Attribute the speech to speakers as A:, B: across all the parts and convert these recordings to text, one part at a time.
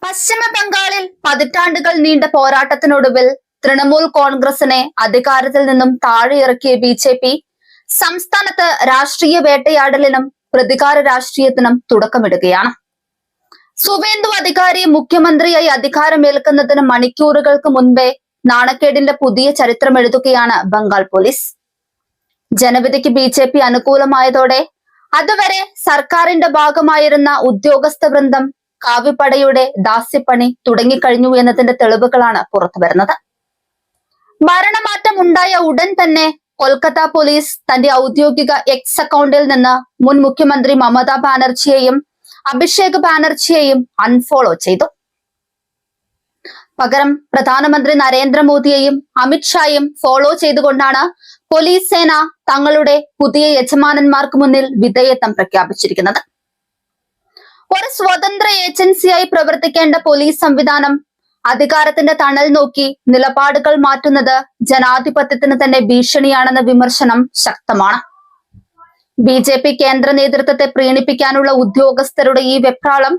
A: പശ്ചിമ ബംഗാളിൽ പതിറ്റാണ്ടുകൾ നീണ്ട പോരാട്ടത്തിനൊടുവിൽ തൃണമൂൽ കോൺഗ്രസിനെ അധികാരത്തിൽ നിന്നും താഴെയിറക്കിയ ബി.ജെ.പി. സംസ്ഥാനത്ത് രാഷ്ട്രീയ വേട്ടയാടലിനും പ്രതികാര രാഷ്ട്രീയത്തിനും തുടക്കമിടുകയാണ്. സുവേന്ദു അധികാരി മുഖ്യമന്ത്രിയായി അധികാരമേൽക്കുന്നതിന് മണിക്കൂറുകൾക്ക് മുൻപേ നാണക്കേടിന്റെ പുതിയ ചരിത്രം എഴുതുകയാണ് ബംഗാൾ പോലീസ്. ജനവിധിക്ക് ബി.ജെ.പി. അനുകൂലമായതോടെ അതുവരെ സർക്കാരിന്റെ ഭാഗമായിരുന്ന ഉദ്യോഗസ്ഥ വൃന്ദം കാവ്യപടയുടെ ദാസ്യപ്പണി തുടങ്ങിക്കഴിഞ്ഞു എന്നതിന്റെ തെളിവുകളാണ് പുറത്തുവരുന്നത്. ഭരണമാറ്റം ഉണ്ടായ ഉടൻ തന്നെ കൊൽക്കത്ത പോലീസ് തന്റെ ഔദ്യോഗിക എക്സ് അക്കൗണ്ടിൽ നിന്ന് മുൻ മുഖ്യമന്ത്രി മമതാ ബാനർജിയെയും അഭിഷേക് ബാനർജിയെയും അൺഫോളോ ചെയ്തു. പകരം പ്രധാനമന്ത്രി നരേന്ദ്രമോദിയെയും അമിത്ഷായും ഫോളോ ചെയ്തുകൊണ്ടാണ് പോലീസ് സേന തങ്ങളുടെ പുതിയ യജമാനന്മാർക്ക് മുന്നിൽ വിധേയത്വം പ്രഖ്യാപിച്ചിരിക്കുന്നത്. ഒരു സ്വതന്ത്ര ഏജൻസിയായി പ്രവർത്തിക്കേണ്ട പോലീസ് സംവിധാനം അധികാരത്തിന്റെ തണൽ നോക്കി നിലപാടുകൾ മാറ്റുന്നത് ജനാധിപത്യത്തിന് തന്നെ ഭീഷണിയാണെന്ന വിമർശനം ശക്തമാണ്. ബി.ജെ.പി. കേന്ദ്ര നേതൃത്വത്തെ പ്രീണിപ്പിക്കാനുള്ള ഉദ്യോഗസ്ഥരുടെ ഈ വെപ്രാളം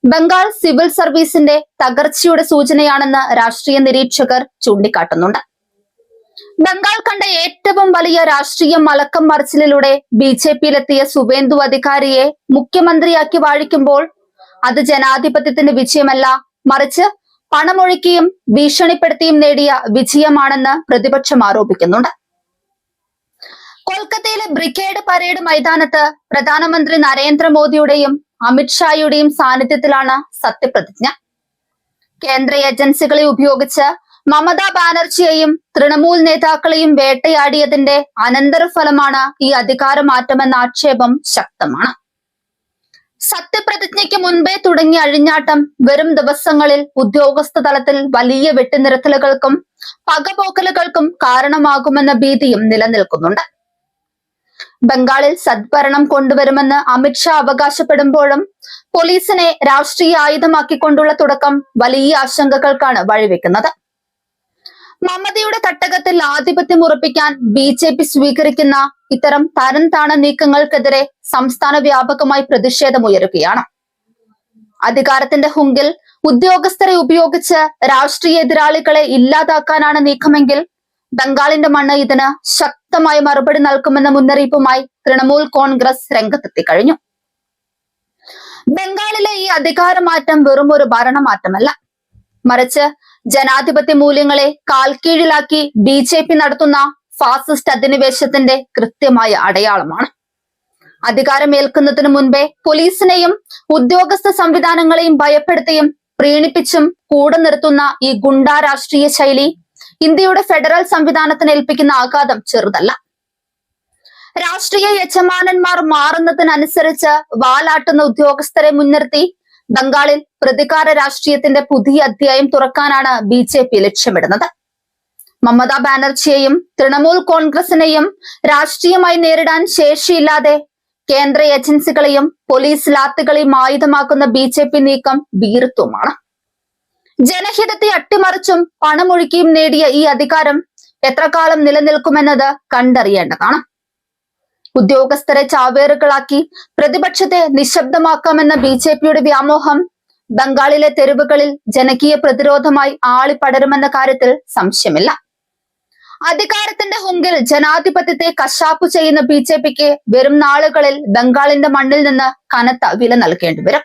A: ബംഗാൾ സിവിൽ സർവീസിന്റെ തകർച്ചയുടെ സൂചനയാണെന്ന് രാഷ്ട്രീയ നിരീക്ഷകർ ചൂണ്ടിക്കാട്ടുന്നുണ്ട്. ബംഗാൾ കണ്ട ഏറ്റവും വലിയ രാഷ്ട്രീയ മലക്കം മറിച്ചിലൂടെ ബി.ജെ.പിയിലെത്തിയ സുവേന്ദു അധികാരിയെ മുഖ്യമന്ത്രിയാക്കി വാഴിക്കുമ്പോൾ അത് ജനാധിപത്യത്തിന്റെ വിജയമല്ല, മറിച്ച് പണമൊഴുക്കിയും ഭീഷണിപ്പെടുത്തിയും നേടിയ വിജയമാണെന്ന് പ്രതിപക്ഷം ആരോപിക്കുന്നുണ്ട്. കൊൽക്കത്തയിലെ ബ്രിഗേഡ് പരേഡ് മൈതാനത്ത് പ്രധാനമന്ത്രി നരേന്ദ്രമോദിയുടെയും അമിത്ഷായുടെയും സാന്നിധ്യത്തിലാണ് സത്യപ്രതിജ്ഞ. കേന്ദ്ര ഏജൻസികളെ ഉപയോഗിച്ച് മമതാ ബാനർജിയെയും തൃണമൂൽ നേതാക്കളെയും വേട്ടയാടിയതിന്റെ അനന്തരഫലമാണ് ഈ അധികാരമാറ്റമെന്ന ആക്ഷേപം ശക്തമാണ്. സത്യപ്രതിജ്ഞയ്ക്ക് മുൻപേ തുടങ്ങിയ അഴിഞ്ഞാട്ടം വരും ദിവസങ്ങളിൽ ഉദ്യോഗസ്ഥ തലത്തിൽ വലിയ വെട്ടിനിരത്തലുകൾക്കും പകപോക്കലുകൾക്കും കാരണമാകുമെന്ന ഭീതിയും നിലനിൽക്കുന്നുണ്ട്. ബംഗാളിൽ സദ്ഭരണം കൊണ്ടുവരുമെന്ന് അമിത്ഷാ അവകാശപ്പെടുമ്പോഴും പോലീസിനെ രാഷ്ട്രീയ ആയുധമാക്കിക്കൊണ്ടുള്ള തുടക്കം വലിയ ആശങ്കകൾക്കാണ് വഴിവെക്കുന്നത്. മമതയുടെ തട്ടകത്തിൽ ആധിപത്യം ഉറപ്പിക്കാൻ ബി.ജെ.പി. സ്വീകരിക്കുന്ന ഇത്തരം തരം താണ നീക്കങ്ങൾക്കെതിരെ സംസ്ഥാന വ്യാപകമായി പ്രതിഷേധമുയരുകയാണ്. അധികാരത്തിന്റെ ഹുങ്കിൽ ഉദ്യോഗസ്ഥരെ ഉപയോഗിച്ച് രാഷ്ട്രീയ എതിരാളികളെ ഇല്ലാതാക്കാനാണ് നീക്കമെങ്കിൽ ബംഗാളിന്റെ മണ്ണ് ഇതിന് ശക്തമായ മറുപടി നൽകുമെന്ന മുന്നറിയിപ്പുമായി തൃണമൂൽ കോൺഗ്രസ് രംഗത്തെത്തിക്കഴിഞ്ഞു. ബംഗാളിലെ ഈ അധികാരമാറ്റം വെറും ഒരു ഭരണമാറ്റമല്ല, മറിച്ച് ജനാധിപത്യ മൂല്യങ്ങളെ കാൽക്കീഴിലാക്കി ബി.ജെ.പി. നടത്തുന്ന ഫാസിസ്റ്റ് അധിനിവേശത്തിന്റെ കൃത്യമായ അടയാളമാണ്. അധികാരമേൽക്കുന്നതിനു മുൻപേ പോലീസിനെയും ഉദ്യോഗസ്ഥ സംവിധാനങ്ങളെയും ഭയപ്പെടുത്തിയും പ്രീണിപ്പിച്ചും കൂടെ നിർത്തുന്ന ഈ ഗുണ്ടാ രാഷ്ട്രീയ ശൈലി ഇന്ത്യയുടെ ഫെഡറൽ സംവിധാനത്തിന് ഏൽപ്പിക്കുന്ന ആഘാതം ചെറുതല്ല. രാഷ്ട്രീയ യജമാനന്മാർ മാറുന്നതിനനുസരിച്ച് വാലാട്ടുന്ന ഉദ്യോഗസ്ഥരെ മുൻനിർത്തി ബംഗാളിൽ പ്രതികാര രാഷ്ട്രീയത്തിന്റെ പുതിയ അധ്യായം തുറക്കാനാണ് ബി.ജെ.പി. ലക്ഷ്യമിടുന്നത്. മമതാ ബാനർജിയെയും തൃണമൂൽ കോൺഗ്രസിനെയും രാഷ്ട്രീയമായി നേരിടാൻ ശേഷിയില്ലാതെ കേന്ദ്ര ഏജൻസികളെയും പോലീസ് ലാത്തുകളെയും ആയുധമാക്കുന്ന ബി.ജെ.പി. നീക്കം ഭീരുത്വമാണ്. ജനഹിതത്തെ അട്ടിമറിച്ചും പണമൊഴുക്കിയും നേടിയ ഈ അധികാരം എത്രകാലം നിലനിൽക്കുമെന്നത് കണ്ടറിയേണ്ടതാണ്. ഉദ്യോഗസ്ഥരെ ചാവേറുകളാക്കി പ്രതിപക്ഷത്തെ നിശബ്ദമാക്കാമെന്ന ബി.ജെ.പിയുടെ വ്യാമോഹം ബംഗാളിലെ തെരുവുകളിൽ ജനകീയ പ്രതിരോധമായി ആളിപ്പടരുമെന്ന കാര്യത്തിൽ സംശയമില്ല. അധികാരത്തിന്റെ ഹുങ്കിൽ ജനാധിപത്യത്തെ കശാപ്പു ചെയ്യുന്ന ബി.ജെ.പിക്ക് വരും നാളുകളിൽ ബംഗാളിന്റെ മണ്ണിൽ നിന്ന് കനത്ത വില നൽകേണ്ടി വരും.